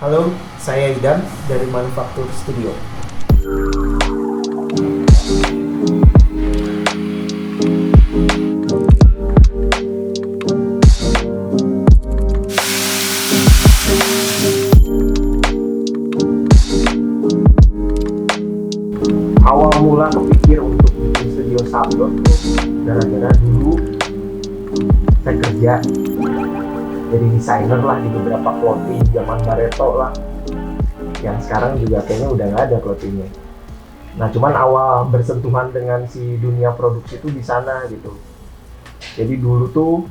Halo, saya Idam dari Manufaktur Studio. Awal mula kepikir untuk bikin studio sablon tuh gara-gara dulu saya kerja jadi desainer lah di beberapa clothing zaman Barreto lah, yang sekarang juga kayaknya udah nggak ada clothingnya. Nah, cuman awal bersentuhan dengan si dunia produksi itu di sana gitu. Jadi dulu tuh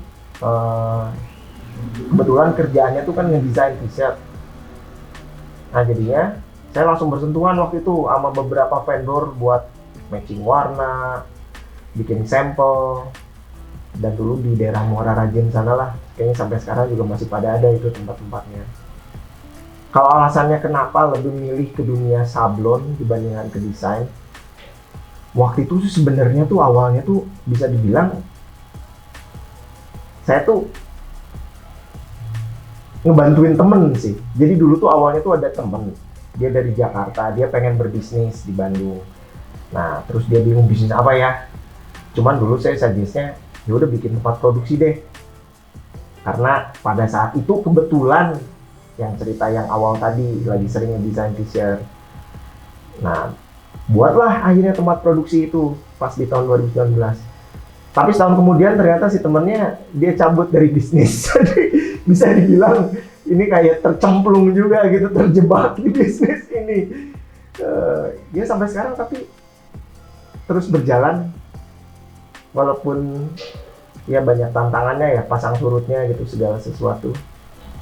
kebetulan kerjaannya tuh kan ngedesain t-shirt. Nah, jadinya saya langsung bersentuhan waktu itu sama beberapa vendor buat matching warna, bikin sampel. Dan dulu di daerah Muara Rajen sana lah, kayaknya sampai sekarang juga masih pada ada itu tempat-tempatnya. Kalau alasannya kenapa lebih milih ke dunia sablon dibandingkan ke desain, waktu itu sih sebenarnya tuh awalnya tuh bisa dibilang saya tuh ngebantuin temen sih. Jadi dulu tuh awalnya tuh ada temen, dia dari Jakarta, dia pengen berbisnis di Bandung. Nah, terus dia bingung bisnis apa ya. Cuman dulu saya suggest-nya ya udah bikin tempat produksi deh, karena pada saat itu kebetulan yang cerita yang awal tadi lagi sering desain t-shirt. Nah, buatlah akhirnya tempat produksi itu pas di tahun 2019. Tapi setahun kemudian ternyata si temennya dia cabut dari bisnis. Jadi bisa dibilang ini kayak tercemplung juga gitu, terjebak di bisnis ini. Ya sampai sekarang tapi terus berjalan. Walaupun ya banyak tantangannya ya, pasang surutnya gitu segala sesuatu.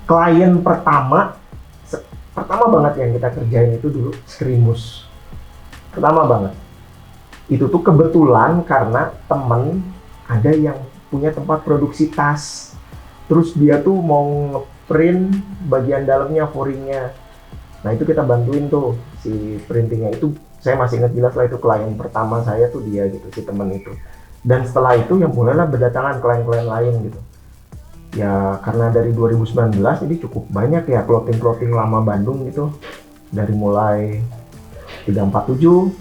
Klien pertama banget yang kita kerjain itu dulu Skrimus. Pertama banget. Itu tuh kebetulan karena temen ada yang punya tempat produksi tas. Terus dia tuh mau ngeprint bagian dalamnya, foringnya. Nah, itu kita bantuin tuh si printingnya itu. Saya masih ingat jelas lah, itu klien pertama saya tuh dia gitu, si temen itu. Dan setelah itu yang mulailah berdatangan klien-klien lain gitu. Ya karena dari 2019 jadi cukup banyak ya clothing lama Bandung gitu. Dari mulai 347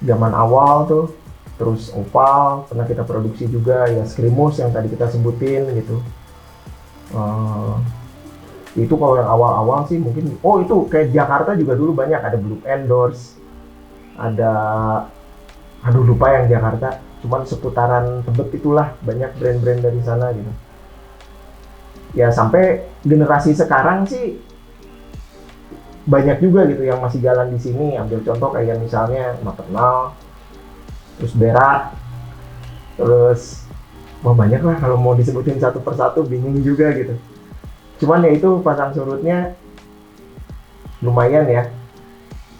zaman awal tuh, terus Oval pernah kita produksi juga, ya Skrimus yang tadi kita sebutin gitu. Itu kalau yang awal-awal sih mungkin, oh itu kayak Jakarta juga dulu banyak, ada Blue Endorse, ada aduh lupa yang Jakarta, cuman seputaran Tebet itulah banyak brand-brand dari sana gitu. Ya sampai generasi sekarang sih banyak juga gitu yang masih jalan di sini. Ambil contoh kayak misalnya Maternal, terus Berak, terus banyak lah, kalau mau disebutin satu persatu bingung juga gitu. Cuman ya itu pasang surutnya lumayan ya,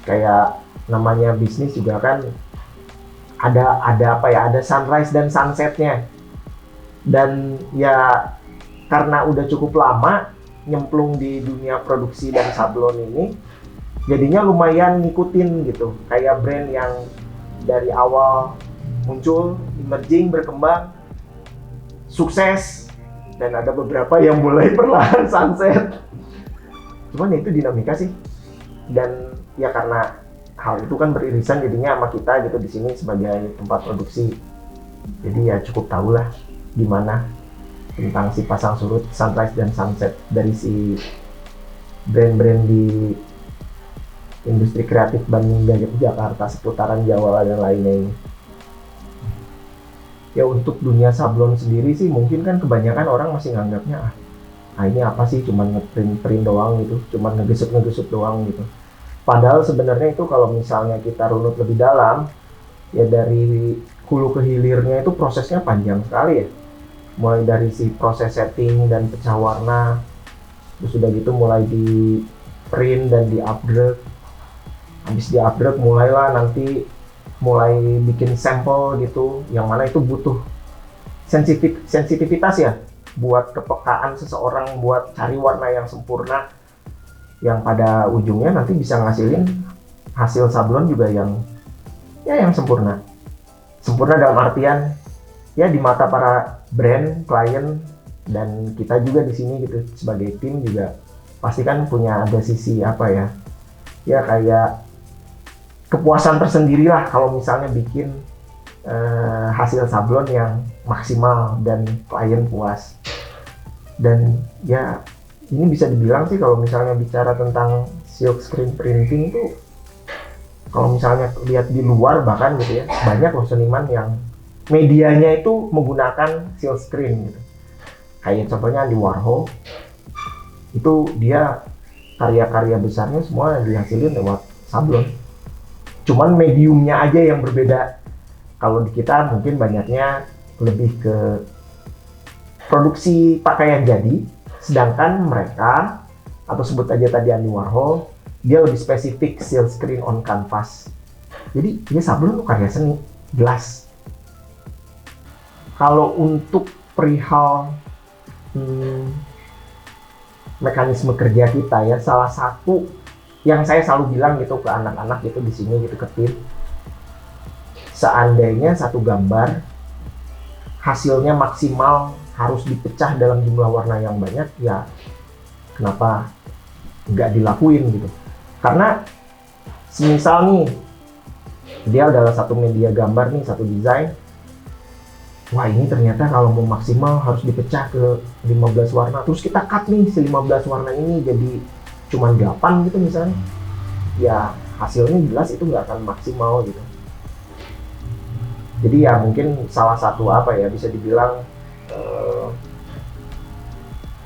kayak namanya bisnis juga kan ada apa ya, ada sunrise dan sunsetnya. Dan ya karena udah cukup lama nyemplung di dunia produksi dan sablon ini, jadinya lumayan ngikutin gitu, kayak brand yang dari awal muncul, emerging, berkembang, sukses, dan ada beberapa yang mulai perlahan sunset. Cuman itu dinamika sih, dan ya karena hal itu kan beririsan jadinya sama kita gitu di sini sebagai tempat produksi. Jadi ya cukup tahu lah gimana tentang si pasang surut, sunrise dan sunset dari si brand-brand di industri kreatif Bandung dan Jakarta, seputaran Jawa dan lainnya ini. Ya untuk dunia sablon sendiri sih mungkin kan kebanyakan orang masih nganggapnya ini apa sih, cuman ngeprint doang gitu, cuman ngegesut doang gitu. Padahal sebenarnya itu kalau misalnya kita runut lebih dalam, ya dari hulu ke hilirnya itu prosesnya panjang sekali ya. Mulai dari si proses setting dan pecah warna, terus udah gitu mulai di print dan di upgrade. Habis di upgrade mulailah nanti mulai bikin sampel gitu, yang mana itu butuh sensitivitas ya, buat kepekaan seseorang buat cari warna yang sempurna, yang pada ujungnya nanti bisa ngasilin hasil sablon juga yang sempurna dalam artian ya di mata para brand, klien, dan kita juga di sini gitu sebagai tim juga pasti kan punya ada sisi apa ya, ya kayak kepuasan tersendiri lah kalau misalnya bikin hasil sablon yang maksimal dan klien puas. Dan ya ini bisa dibilang sih kalau misalnya bicara tentang silk screen printing tuh, kalau misalnya lihat di luar bahkan gitu ya, banyak loh seniman yang medianya itu menggunakan silk screen gitu. Kayak contohnya Andy Warhol, itu dia karya-karya besarnya semua dihasilin lewat sablon. Cuman mediumnya aja yang berbeda. Kalau di kita mungkin banyaknya lebih ke produksi pakaian jadi, sedangkan mereka, atau sebut aja tadi Andy Warhol, dia lebih spesifik silk screen on canvas. Jadi ini sablon tuh karya seni, jelas. Kalau untuk perihal mekanisme kerja kita ya, salah satu yang saya selalu bilang gitu ke anak-anak gitu di sini gitu ke tim, seandainya satu gambar hasilnya maksimal harus dipecah dalam jumlah warna yang banyak, ya kenapa nggak dilakuin gitu. Karena semisal nih dia adalah satu media gambar nih, satu desain, wah ini ternyata kalau mau maksimal harus dipecah ke 15 warna, terus kita cut nih si 15 warna ini jadi cuma 8 gitu misalnya, ya hasilnya jelas itu nggak akan maksimal gitu. Jadi ya mungkin salah satu apa ya, bisa dibilang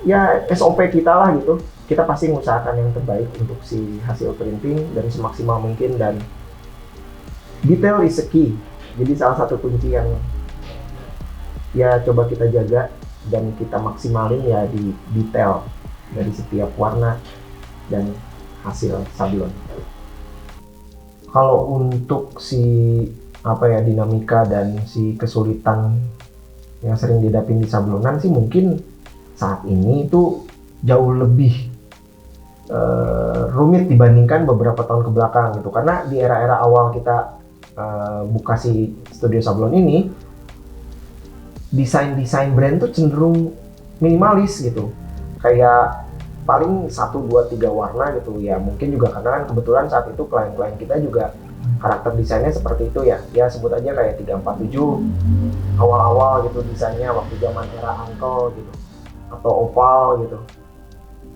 ya SOP kita lah gitu. Kita pasti mengusahakan yang terbaik untuk si hasil printing dan semaksimal mungkin, dan detail is a key. Jadi salah satu kunci yang ya coba kita jaga dan kita maksimalin ya di detail dari setiap warna dan hasil sablon. Kalau untuk si apa ya, dinamika dan si kesulitan yang sering dihadapin di sablonan sih, mungkin saat ini itu jauh lebih rumit dibandingkan beberapa tahun ke belakang gitu. Karena di era-era awal kita buka si studio sablon ini, desain brand tuh cenderung minimalis gitu, kayak paling 1, 2, 3 warna gitu ya. Mungkin juga karena kan kebetulan saat itu klien-klien kita juga karakter desainnya seperti itu ya, ya sebut aja kayak 347 awal-awal gitu desainnya waktu zaman era Uncle gitu, atau Oval gitu.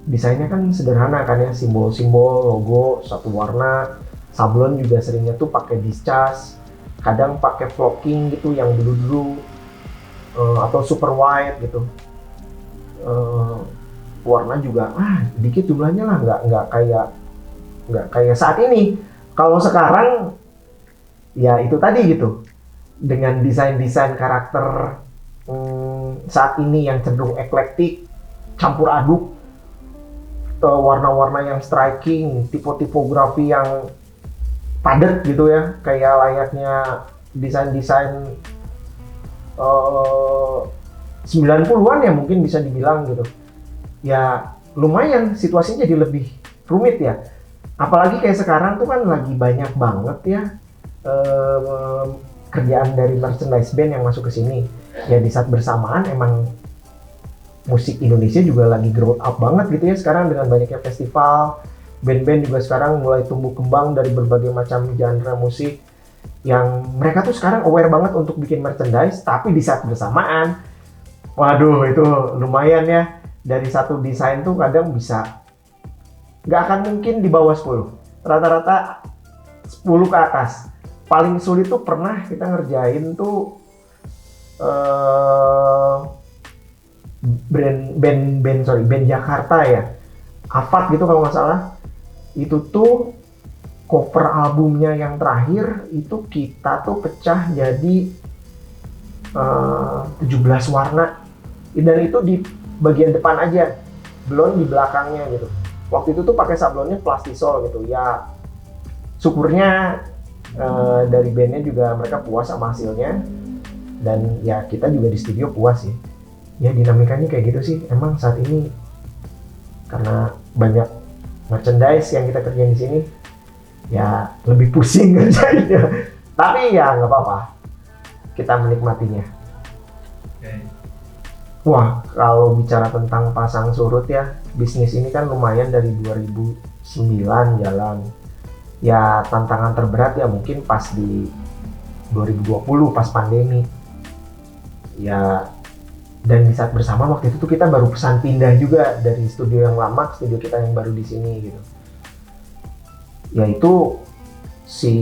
Desainnya kan sederhana kan ya, simbol-simbol, logo, satu warna. Sablon juga seringnya tuh pakai discharge, kadang pakai flocking gitu yang dulu-dulu, atau super white gitu. Warna juga dikit jumlahnya lah, nggak kayak saat ini. Kalau sekarang ya itu tadi gitu, dengan desain karakter saat ini yang cenderung eklektik, campur aduk, warna-warna yang striking, tipografi yang padat gitu ya, kayak layaknya desain 90-an ya mungkin bisa dibilang gitu. Ya lumayan situasinya jadi lebih rumit ya. Apalagi kayak sekarang tuh kan lagi banyak banget ya kerjaan dari merchandise band yang masuk ke sini. Ya di saat bersamaan emang musik Indonesia juga lagi grow up banget gitu ya sekarang, dengan banyaknya festival. Band-band juga sekarang mulai tumbuh kembang dari berbagai macam genre musik, yang mereka tuh sekarang aware banget untuk bikin merchandise. Tapi di saat bersamaan, waduh itu lumayan ya, dari satu desain tuh kadang bisa nggak akan mungkin di bawah 10, rata-rata 10 ke atas. Paling sulit tuh pernah kita ngerjain tuh band Jakarta ya, Afat gitu kalau nggak salah. Itu tuh cover albumnya yang terakhir itu kita tuh pecah jadi 17 warna, dan itu di bagian depan aja, belum di belakangnya gitu. Waktu itu tuh pakai sablonnya Plastisol gitu ya. Syukurnya dari bandnya juga mereka puas sama hasilnya, dan ya kita juga di studio puas sih. Ya dinamikanya kayak gitu sih emang saat ini, karena banyak merchandise yang kita kerjain di sini, ya lebih pusing kerjanya. Tapi ya nggak apa-apa, kita menikmatinya. Oke. Wah, kalau bicara tentang pasang surut ya, bisnis ini kan lumayan dari 2009 jalan. Ya tantangan terberat ya mungkin pas di 2020 pas pandemi. Ya dan di saat bersamaan waktu itu tuh kita baru pesan pindah juga dari studio yang lama ke studio kita yang baru di sini gitu. Yaitu si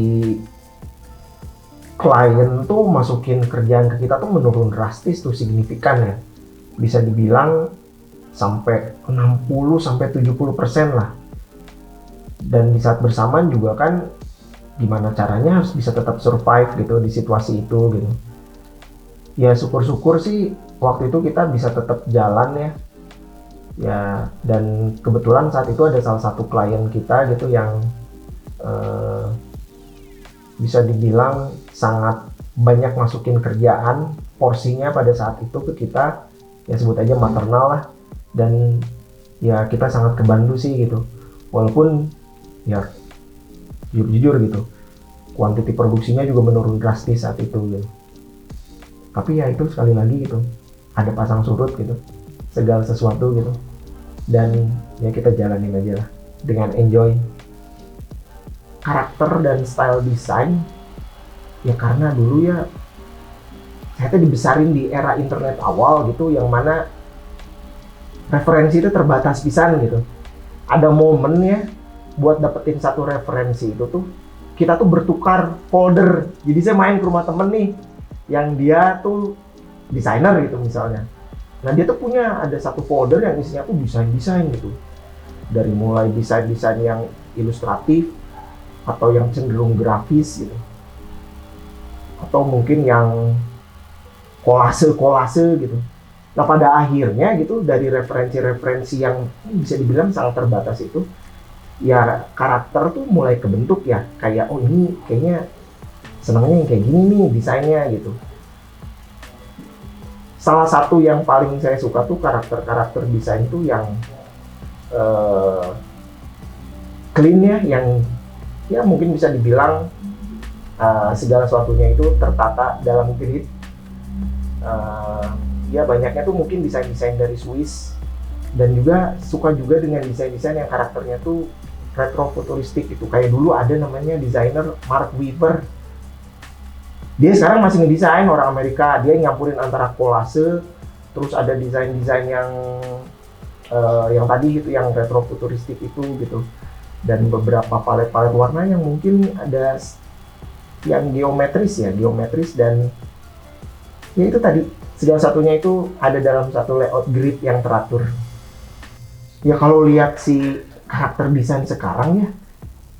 klien tuh masukin kerjaan ke kita tuh menurun drastis tuh signifikan ya. Bisa dibilang sampai 60 sampai 70% lah. Dan di saat bersamaan juga kan gimana caranya harus bisa tetap survive gitu di situasi itu gitu. Ya syukur-syukur sih waktu itu kita bisa tetap jalan ya. Ya dan kebetulan saat itu ada salah satu klien kita gitu yang eh, bisa dibilang sangat banyak masukin kerjaan porsinya pada saat itu ke kita, ya sebut aja maternal lah, dan ya kita sangat kebantu sih gitu, walaupun ya jujur gitu kuantiti produksinya juga menurun drastis saat itu gitu. Tapi ya itu sekali lagi gitu, ada pasang surut gitu segala sesuatu gitu, dan ya kita jalanin aja lah dengan enjoy. Karakter dan style desain ya karena dulu ya saya tuh dibesarin di era internet awal gitu, yang mana referensi itu terbatas pisan gitu. Ada momen ya buat dapetin satu referensi itu tuh kita tuh bertukar folder. Jadi saya main ke rumah temen nih yang dia tuh desainer gitu misalnya. Nah dia tuh punya ada satu folder yang isinya tuh desain-desain gitu. Dari mulai desain-desain yang ilustratif atau yang cenderung grafis gitu. Atau mungkin yang kolase-kolase gitu. Nah pada akhirnya gitu dari referensi-referensi yang bisa dibilang sangat terbatas itu, ya karakter tuh mulai kebentuk ya, kayak oh ini kayaknya senangnya yang kayak gini nih desainnya gitu. Salah satu yang paling saya suka tuh karakter-karakter desain tuh yang clean ya, yang ya mungkin bisa dibilang segala sesuatunya itu tertata dalam grid. Ya banyaknya tuh mungkin desain-desain dari Swiss, dan juga suka juga dengan desain-desain yang karakternya tuh retro futuristik itu. Kayak dulu ada namanya desainer Mark Weaver, dia sekarang masih ngedesain, orang Amerika. Dia nyampurin antara kolase, terus ada desain-desain yang tadi gitu yang retro futuristik itu gitu, dan beberapa palet-palet warna yang mungkin ada yang geometris dan ya itu tadi segala satunya itu ada dalam satu layout grid yang teratur. Ya kalau lihat si karakter desain sekarang ya,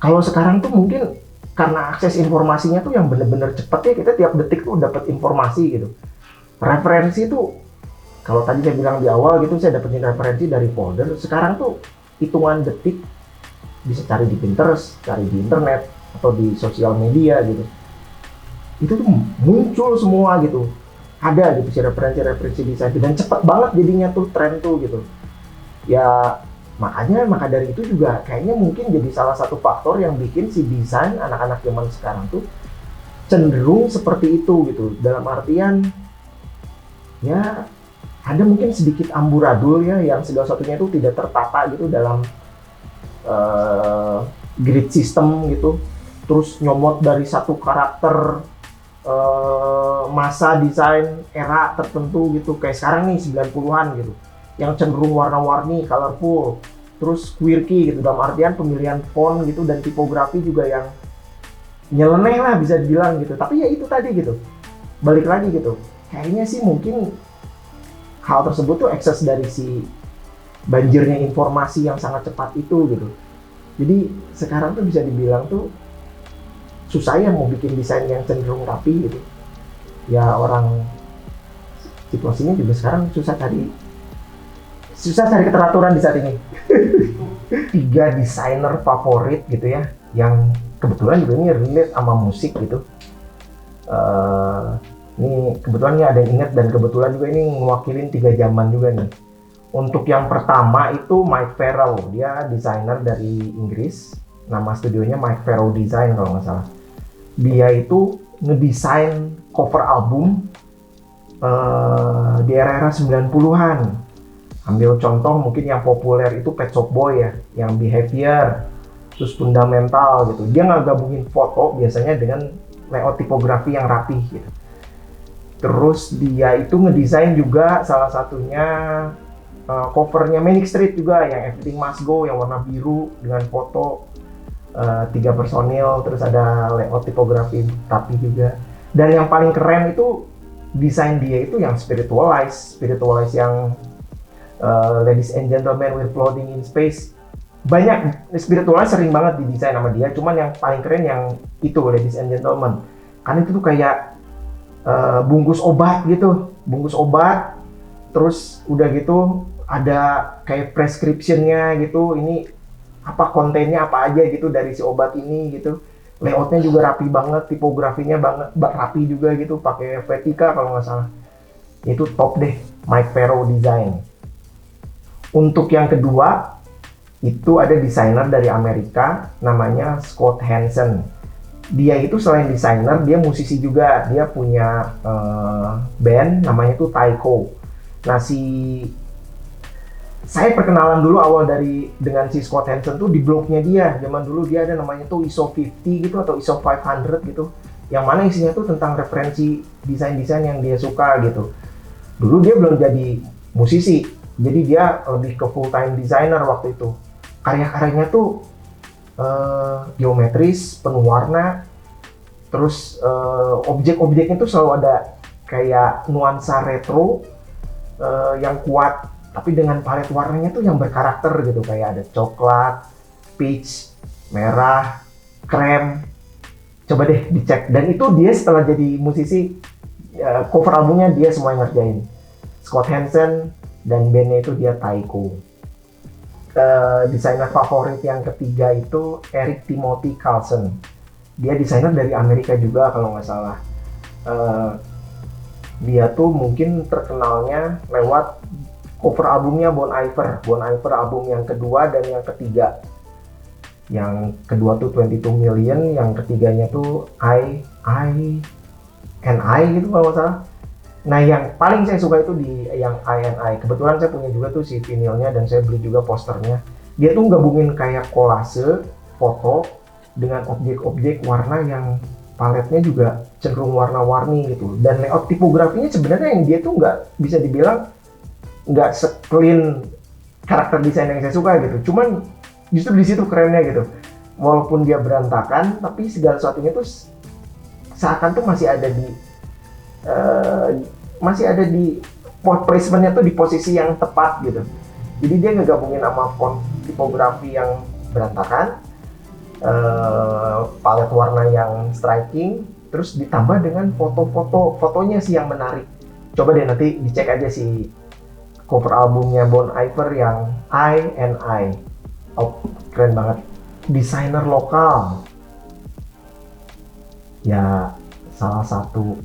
kalau sekarang tuh mungkin karena akses informasinya tuh yang bener-bener cepet ya, kita tiap detik tuh dapat informasi gitu. Referensi tuh kalau tadi saya bilang di awal gitu, saya dapetin referensi dari folder. Sekarang tuh hitungan detik bisa cari di Pinterest, cari di internet atau di sosial media gitu. Itu tuh muncul semua gitu. Ada gitu si referensi-referensi desain, dan cepet banget jadinya tuh tren tuh gitu. Ya maka dari itu juga kayaknya mungkin jadi salah satu faktor yang bikin si desain anak-anak zaman sekarang tuh cenderung seperti itu gitu. Dalam artian ya ada mungkin sedikit amburadul ya, yang segala satunya itu tidak tertata gitu dalam grid system gitu. Terus nyomot dari satu karakter masa desain era tertentu gitu, kayak sekarang nih 90-an gitu, yang cenderung warna-warni, colorful, terus quirky gitu, dalam artian pemilihan font gitu dan tipografi juga yang nyeleneh lah bisa dibilang gitu. Tapi ya itu tadi gitu, balik lagi gitu, kayaknya sih mungkin hal tersebut tuh ekses dari si banjirnya informasi yang sangat cepat itu gitu. Jadi sekarang tuh bisa dibilang tuh susah ya mau bikin desain yang cenderung rapi gitu. Ya orang situasinya juga sekarang susah cari keteraturan di saat ini. 3 desainer favorit gitu ya, yang kebetulan juga ini relate sama musik gitu. Ini kebetulan ada yang ingat, dan kebetulan juga ini mewakilin 3 zaman juga nih. Untuk yang pertama itu Mike Farrell, dia desainer dari Inggris, nama studionya Mike Farrell Design kalau nggak salah. Dia itu ngedesain cover album di era-era 90-an. Ambil contoh mungkin yang populer itu Pet Shop Boy ya, yang Behavior, terus Fundamental gitu. Dia nggak gabungin foto biasanya dengan layout tipografi yang rapih gitu. Terus dia itu ngedesain juga salah satunya covernya Manic Street juga yang Everything Must Go yang warna biru dengan foto 3 personil, terus ada layout tipografi rapi juga. Dan yang paling keren itu desain dia itu yang spiritualize yang Ladies and Gentlemen We're Floating in Space. Banyak spiritualize sering banget didesain sama dia, cuman yang paling keren yang itu Ladies and Gentlemen. Karena itu tuh kayak bungkus obat gitu, terus udah gitu ada kayak prescriptionnya gitu, ini apa kontennya apa aja gitu dari si obat ini gitu. Layoutnya juga rapi banget, tipografinya banget rapi juga gitu, pakai Vetica kalau nggak salah. Itu top deh, Mike Pero Design. Untuk yang kedua itu ada desainer dari Amerika namanya Scott Hansen. Dia itu selain desainer, dia musisi juga. Dia punya band namanya tuh Taiko. Nah, saya perkenalan dulu awal dengan si Scott Hansen tuh di blognya dia. Zaman dulu dia ada namanya tuh ISO 50 gitu atau ISO 500 gitu. Yang mana isinya tuh tentang referensi desain-desain yang dia suka gitu. Dulu dia belum jadi musisi, jadi dia lebih ke full time designer waktu itu. Karya-karyanya tuh geometris, penuh warna, terus objek-objeknya tuh selalu ada kayak nuansa retro yang kuat, tapi dengan palet warnanya tuh yang berkarakter gitu, kayak ada coklat, peach, merah, krem. Coba deh dicek. Dan itu dia setelah jadi musisi, cover albumnya dia semua yang ngerjain. Scott Hansen dan bandnya itu dia Taiko. Desainer favorit yang ketiga itu Eric Timothy Carlson. Dia desainer dari Amerika juga kalau nggak salah. Dia tuh mungkin terkenalnya lewat cover albumnya Bon Iver album yang kedua dan yang ketiga. Yang kedua tuh 22 Million, yang ketiganya tuh I gitu kalau nggak salah. Nah, yang paling saya suka itu di yang I. Kebetulan saya punya juga tuh si vinilnya dan saya beli juga posternya. Dia tuh gabungin kayak kolase foto dengan objek-objek warna yang paletnya juga cenderung warna-warni gitu. Dan layout tipografinya sebenarnya yang dia tuh nggak bisa dibilang nggak se-clean karakter desain yang saya suka gitu. Cuman justru di situ kerennya gitu. Walaupun dia berantakan, tapi segala sesuatunya tuh seakan tuh masih ada di placementnya tuh di posisi yang tepat gitu. Jadi dia ngegabungin sama font tipografi yang berantakan, palet warna yang striking, terus ditambah dengan fotonya sih yang menarik. Coba deh nanti dicek aja si cover albumnya Bon Iver yang I. Oh, keren banget. Desainer lokal. Ya, salah satu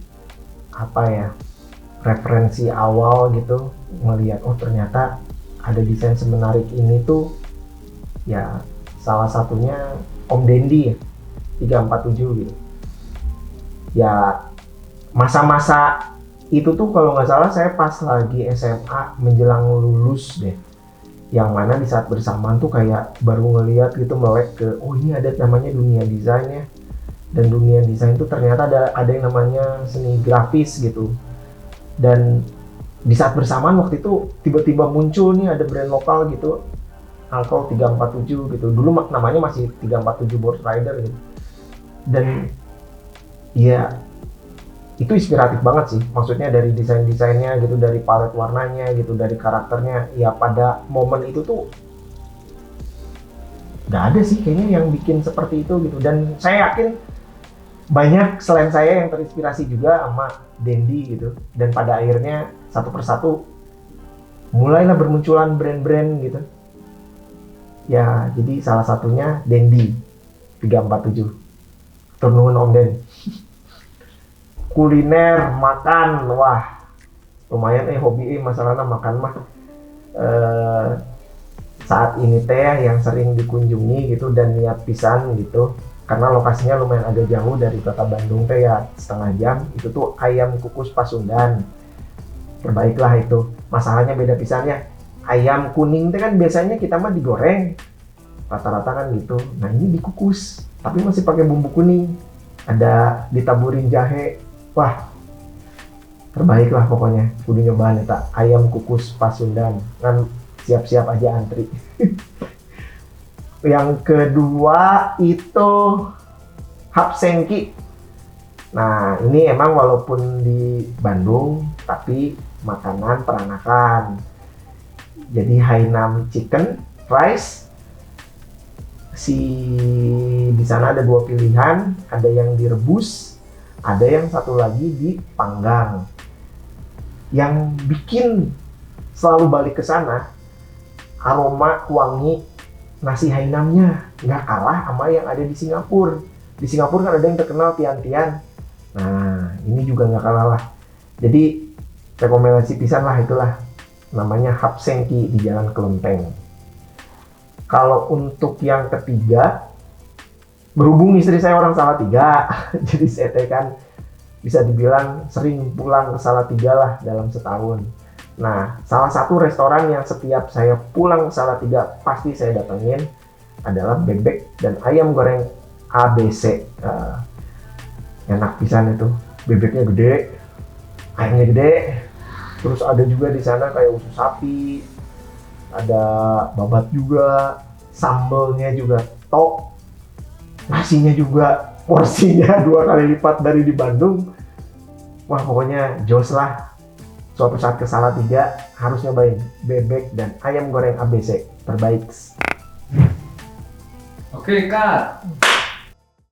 referensi awal gitu, melihat oh ternyata ada desain semenarik ini tuh ya salah satunya Om Dendi ya, 347 gitu. Ya masa-masa itu tuh kalau nggak salah saya pas lagi SMA menjelang lulus deh, yang mana di saat bersamaan tuh kayak baru ngeliat gitu, melek ke oh ini ada namanya dunia desainnya. Dan dunia desain itu ternyata ada yang namanya seni grafis gitu. Dan di saat bersamaan waktu itu tiba-tiba muncul nih ada brand lokal gitu, Uncle 347 gitu. Dulu namanya masih 347 Board Rider gitu. Dan ya itu inspiratif banget sih. Maksudnya dari desain-desainnya gitu, dari palet warnanya gitu, dari karakternya. Ya pada momen itu tuh nggak ada sih kayaknya yang bikin seperti itu gitu. Dan saya yakin banyak selain saya yang terinspirasi juga sama Dendi gitu. Dan pada akhirnya satu persatu mulailah bermunculan brand-brand gitu. Ya jadi salah satunya Dendi 347. Turnuun Om Den. Kuliner, makan, wah lumayan hobi masalahnya makan mah. Saat ini teh yang sering dikunjungi gitu dan niat pisan gitu. Karena lokasinya lumayan agak jauh dari kota Bandung teh ya, setengah jam. Itu tuh ayam kukus Pasundan. Terbaiklah itu. Masalahnya beda pisannya. Ayam kuning itu kan biasanya kita mah digoreng. Rata-rata kan gitu. Nah ini dikukus, tapi masih pakai bumbu kuning. Ada ditaburin jahe. Wah, terbaik lah pokoknya. Kudu nyobaan eta ayam kukus Pasundan. Kan siap-siap aja antri. Yang kedua itu Hapsengki. Nah, ini emang walaupun di Bandung, tapi makanan peranakan. Jadi Hainam chicken rice. Di sana ada dua pilihan, ada yang direbus, ada yang satu lagi dipanggang. Yang bikin selalu balik ke sana, aroma wangi nasi Hainamnya nggak kalah sama yang ada di Singapura. Di Singapura kan ada yang terkenal tian-tian. Nah, ini juga nggak kalah lah. Jadi rekomendasi pisan lah itulah, namanya Hapsengki di Jalan Kelenteng. Kalau untuk yang ketiga, berhubung istri saya orang Salatiga, jadi saya kan bisa dibilang sering pulang ke Salatiga lah dalam setahun. Nah, salah satu restoran yang setiap saya pulang ke Salatiga pasti saya datengin adalah bebek dan ayam goreng ABC. Enak pisan itu, bebeknya gede, ayamnya gede, terus ada juga di sana kayak usus sapi, ada babat juga, sambelnya juga top, nasinya juga porsinya 2 kali lipat dari di Bandung. Wah pokoknya jos lah. Suatu saat ke Salatiga harus nyobain bebek dan ayam goreng ABC terbaik. Oke Kak,